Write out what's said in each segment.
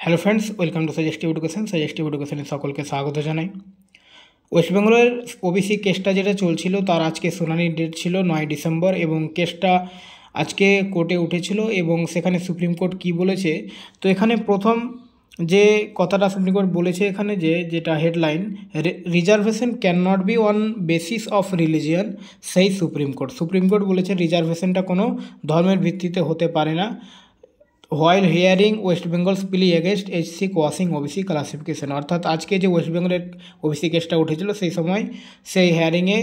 Hello friends, welcome to Suggestive Education. Suggestive এডুকেশনে সকলকে স্বাগত জানাই। ওয়েস্ট বেঙ্গলের ওবিসি কেসটা যেটা চলছিল তার আজকে শুনানির ডেট ছিল 9 ডিসেম্বর এবং কেসটা আজকে কোর্টে উঠেছিল এবং সেখানে সুপ্রিম কোর্ট কি বলেছে। তো এখানে প্রথম যে কথাটা সুপ্রিম কোর্ট বলেছে এখানে যেটা headline, reservation can not be on basis of religion, সেই সুপ্রিম কোর্ট বলেছে রিজার্ভেশনটা কোনো ধর্মের ভিত্তিতে হতে পারে না। While hearing West Bengal's plea against HC quashing OBC classification, অর্থাৎ আজকে যে ওয়েস্ট বেঙ্গলের ওবিসি কেসটা উঠেছিল সেই সময় সেই হিয়ারিংয়ে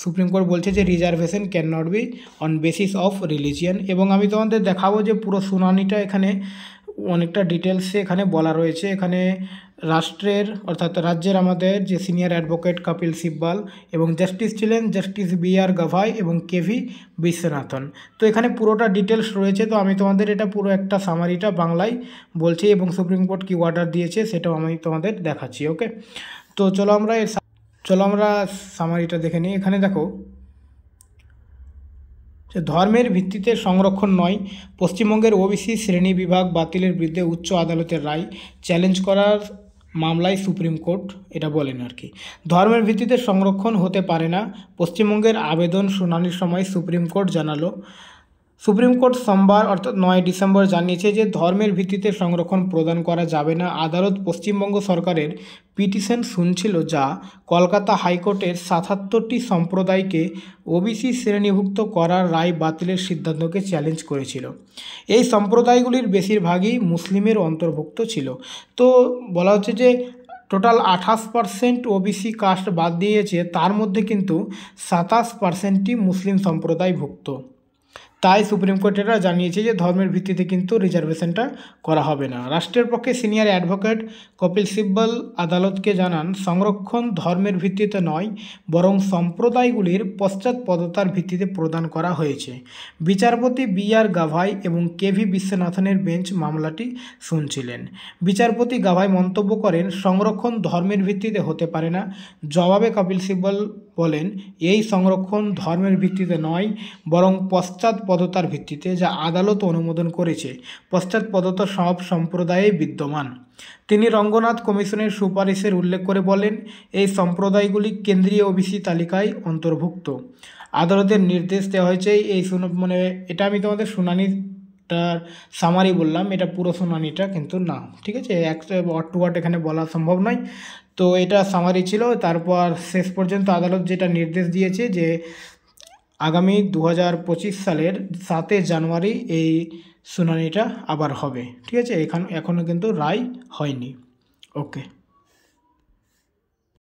সুপ্রিম কোর্ট বলছে যে reservation can not be on basis of religion. এবং আমি তোমাদের দেখাবো যে পুরো শুনানিটা এখানে অনেকটা ডিটেলসে এখানে বলা রয়েছে। এখানে রাজ্যের আমাদের যে সিনিয়র অ্যাডভোকেট কপিল সিব্বাল এবং জাস্টিস ছিলেন জাস্টিস বি.আর. গাভাই এবং কে.ভি. বিশ্বনাথন। তো এখানে পুরোটা ডিটেলস রয়েছে। তো আমি তোমাদের এটা পুরো একটা সামারিটা বাংলায় বলছি এবং সুপ্রিম কোর্ট কি অর্ডার দিয়েছে সেটাও আমি তোমাদের দেখাচ্ছি। ওকে, তো চলো আমরা সামারিটা দেখে নিই। এখানে দেখো, ধর্মের ভিত্তিতে সংরক্ষণ নয়, পশ্চিমবঙ্গের ওবিসি শ্রেণী বিভাগ বাতিলের বিরুদ্ধে উচ্চ আদালতের রায় চ্যালেঞ্জ করার মামলায় সুপ্রিম কোর্ট এটা বলেন আর কি। ধর্মের ভিত্তিতে সংরক্ষণ হতে পারে না, পশ্চিমবঙ্গের আবেদন শুনানির সময় সুপ্রিম কোর্ট জানালো। সুপ্রিম কোর্ট সোমবার অর্থাৎ 9 ডিসেম্বর জানিয়েছে যে ধর্মের ভিত্তিতে সংরক্ষণ প্রদান করা যাবে না। আদালত পশ্চিমবঙ্গ সরকারের পিটিশন শুনছিল, যা কলকাতা হাইকোর্টের 77টি সম্প্রদায়কে ওবিসি শ্রেণীভুক্ত করার রায় বাতিলের সিদ্ধান্তকে চ্যালেঞ্জ করেছিল। এই সম্প্রদায়গুলির বেশিরভাগই মুসলিমের অন্তর্ভুক্ত ছিল। তো বলা হচ্ছে যে টোটাল 28% ওবিসি কাস্ট বাদ দিয়েছে, তার মধ্যে কিন্তু 27%ই মুসলিম সম্প্রদায়ভুক্ত। তাই সুপ্রিম কোর্ট এটা জানিয়েছে যে ধর্মের ভিত্তিতে কিন্তু রিজার্ভেশনটা করা হবে না। রাষ্ট্রের পক্ষে সিনিয়র অ্যাডভোকেট কপিল সিব্বল আদালতকে জানান, সংরক্ষণ ধর্মের ভিত্তিতে নয়, বরং সম্প্রদায়গুলির পশ্চাৎপদতার ভিত্তিতে প্রদান করা হয়েছে। বিচারপতি বি.আর. গাভাই এবং কে.ভি. বিশ্বনাথনের বেঞ্চ মামলাটি শুনছিলেন। বিচারপতি গাভাই মন্তব্য করেন, সংরক্ষণ ধর্মের ভিত্তিতে হতে পারে না। জবাবে কপিল সিব্বল বলেন, এই সংরক্ষণ ধর্মের ভিত্তিতে নয়, বরং পশ্চাৎপদতার ভিত্তিতে, যা আদালত অনুমোদন করেছে। পশ্চাৎপদতা সব সম্প্রদায়ে বিদ্যমান। তিনি রঙ্গনাথ কমিশনের সুপারিশের উল্লেখ করে বলেন, এই সম্প্রদায়গুলি কেন্দ্রীয় ওবিসি তালিকায় অন্তর্ভুক্ত। আদালতের নির্দেশ দেওয়া হয়েছে এটা আমি তোমাদের শুনানিটার সামারি বললাম, এটা পুরো শুনানিটা কিন্তু না, ঠিক আছে, ওয়ার্ড টু ওয়ার্ড এখানে বলা সম্ভব নয়। তো এটা সামারি ছিল। তারপর শেষ পর্যন্ত আদালত যেটা নির্দেশ দিয়েছে যে আগামী 2025 সালের 7 জানুয়ারি এই শুনানিটা আবার হবে, ঠিক আছে। এখনও কিন্তু রায় হয়নি। ওকে।